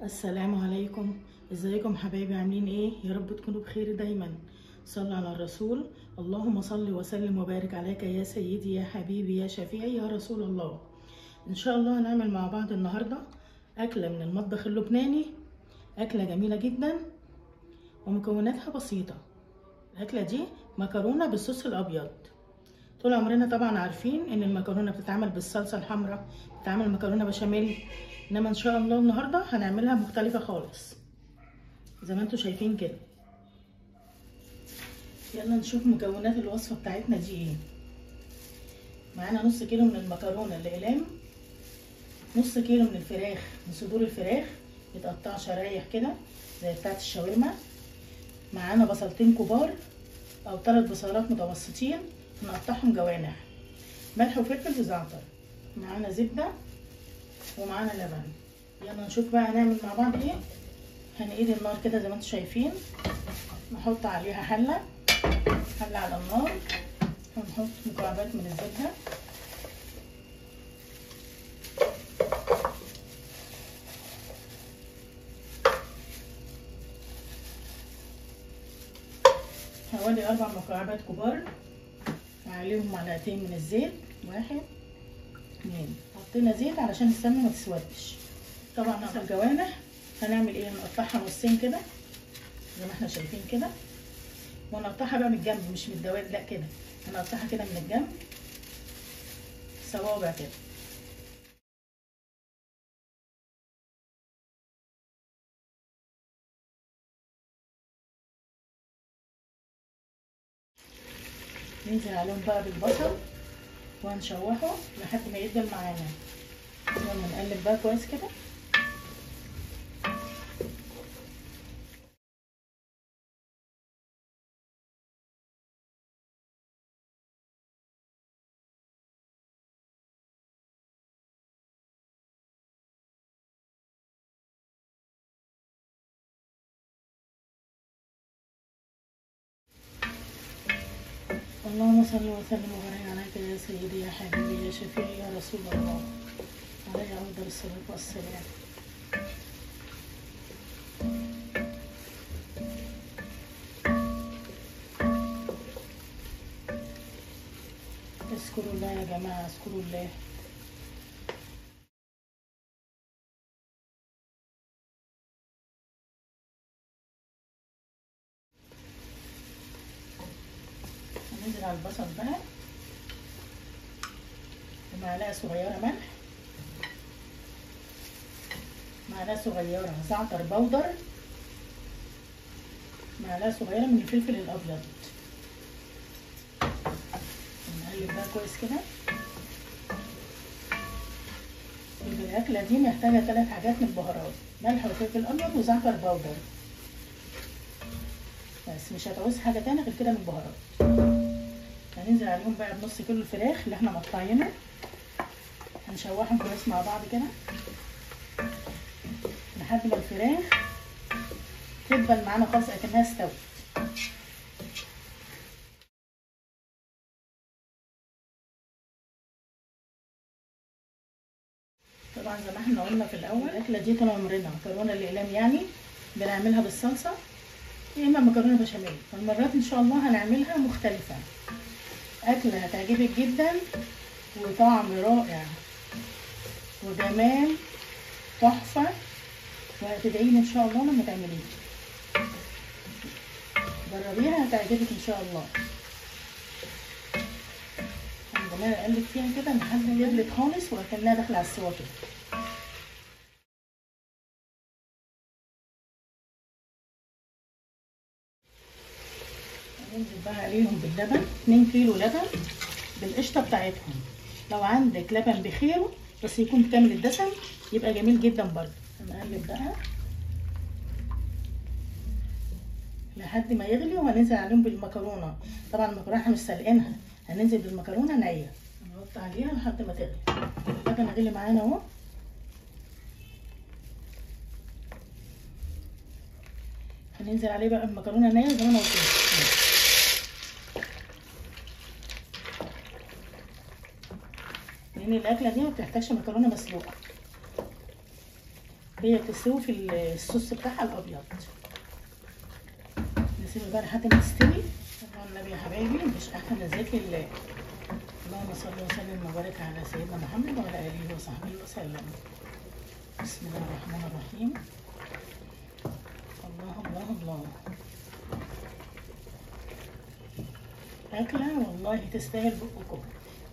السلام عليكم. ازيكم حبايبي؟ عاملين ايه؟ يا رب تكونوا بخير دايما. صلوا على الرسول. اللهم صل وسلم وبارك عليك يا سيدي يا حبيبي يا شفيعي يا رسول الله. ان شاء الله هنعمل مع بعض النهارده اكله من المطبخ اللبناني، اكله جميله جدا ومكوناتها بسيطه. الاكله دي مكرونه بالصوص الابيض. طول عمرنا طبعا عارفين ان المكرونه بتتعمل بالصلصه الحمراء، بتتعمل مكرونه بشاميل، انما ان شاء الله النهارده هنعملها مختلفه خالص زي ما انتوا شايفين كده. يلا نشوف مكونات الوصفه بتاعتنا دي ايه. معانا نص كيلو من المكرونه الاقلام، نص كيلو من الفراخ، من صدور الفراخ متقطعه شرايح كده زي بتاعه الشاورما. معانا بصلتين كبار او 3 بصلات متوسطين نقطعهم جوانح، ملح وفلفل وزعتر، معانا زبده ومعانا لبن. يلا نشوف بقى هنعمل مع بعض ايه. هنقيد النار كده زي ما انتم شايفين، نحط عليها حله على النار، ونحط مكعبات من الزبده، حوالي 4 مكعبات كبار، عليهم معلقتين من الزيت، 1 2. حطينا زيت علشان السمنه ما تسودش. طبعا نقطع الجوانح هنعمل ايه؟ نقطعها نصين كده زي ما احنا شايفين كده، ونقطعها بقى من الجنب مش من الدوائر، لا كده هنقطعها كده من الجنب صوابع كده. ننزل عليهم بقى بالبصل وهنشوحه لحد ما يدبل معانا. يلا نقلب بقى كويس كده. اللهم صل وسلم وبارك عليك يا سيدي يا حبيبي يا شفيعي يا رسول الله، عليه افضل الصلاه والسلام. اذكروا الله يا جماعه، اذكروا الله. هننزل على البصل بقى ومعلقه صغيره ملح، معلقه صغيره زعتر بودر، معلقه صغيره من الفلفل الابيض. نقلب بقى كويس كده. الاكله دي محتاجه 3 حاجات من البهارات: ملح وفلفل ابيض وزعتر بودر، بس مش هتعوز حاجه تانية غير كده من البهارات. هننزل عليهم بقى بنص كيلو الفراخ اللي احنا مقطعينها، هنشوحهم كويس مع بعض كده لحد ما الفراخ تدبل معانا خالص اكنها استوت. طبعا زي ما احنا قلنا في الاول، الاكله دي طول عمرنا مكرونه الاقلام يعني بنعملها بالصلصه يا اما مكرونه بشاميل، فالمرات ان شاء الله هنعملها مختلفه. اكله هتعجبك جدا وطعم رائع وجمال تحفه، وهتدعيلي ان شاء الله لما تعمليها. جربيها هتعجبك ان شاء الله. عندما اقلب فيها كده لحد ما يغلت خالص وكانها داخله على السوا كده. هننزل بقى عليهم باللبن، 2 كيلو لبن بالقشطه بتاعتهم. لو عندك لبن بخيره بس يكون كامل الدسم يبقى جميل جدا برضه. هنقلب بقى لحد ما يغلي، وهننزل عليهم بالمكرونه. طبعا المكرونه احنا مش سالقينها، هننزل بالمكرونه نيه، هنحط عليها لحد ما تغلي. اللبن غلي معانا اهو. هننزل عليه بقى بمكرونه نيه زي ما انا قلت لك، لان الاكله دي ما بتحتاجش مكرونه مسلوقه. هي بتستوي في الصوص بتاعها الابيض. نسيبها بقى لحد ما تستوي. طبعا النبي يا حبايبي مفيش احسن من ذكر الله. اللهم صل وسلم وبارك على سيدنا محمد وعلى اله وصحبه وسلم. بسم الله الرحمن الرحيم. الله الله الله. أكلة والله تستاهل بقكم،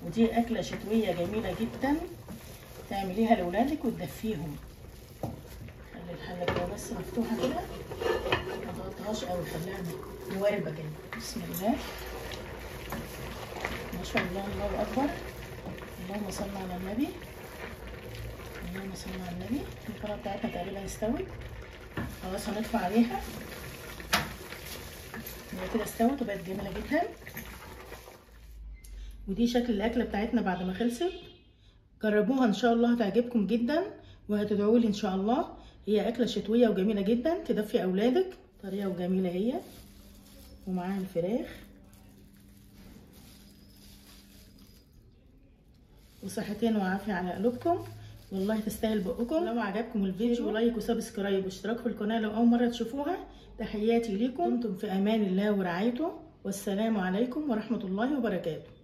ودي أكلة شتوية جميلة جدا تعمليها لأولادك وتدفيهم. خلي الحلة كده بس مفتوحة كده، ما تغطيهاش أوي، خليها مواربة كده. بسم الله ما شاء الله، الله أكبر. اللهم صل على النبي، اللهم صل على النبي. الفرة بتاعتنا تقريبا استوت، خلاص هنطفي عليها. هي كده استوت وبقت جميلة جدا. ودي شكل الأكلة بتاعتنا بعد ما خلصت. جربوها إن شاء الله هتعجبكم جدا وهتدعولي إن شاء الله. هي أكلة شتوية وجميلة جدا تدفي أولادك، طريقة وجميلة هي، ومعاها الفراخ. وصحتين وعافية على قلوبكم، والله تستاهل بقكم. لو عجبكم الفيديو لايك وسبسكرايب واشتراك في القناة لو أول مرة تشوفوها. تحياتي ليكم، دمتم في أمان الله ورعايته، والسلام عليكم ورحمة الله وبركاته.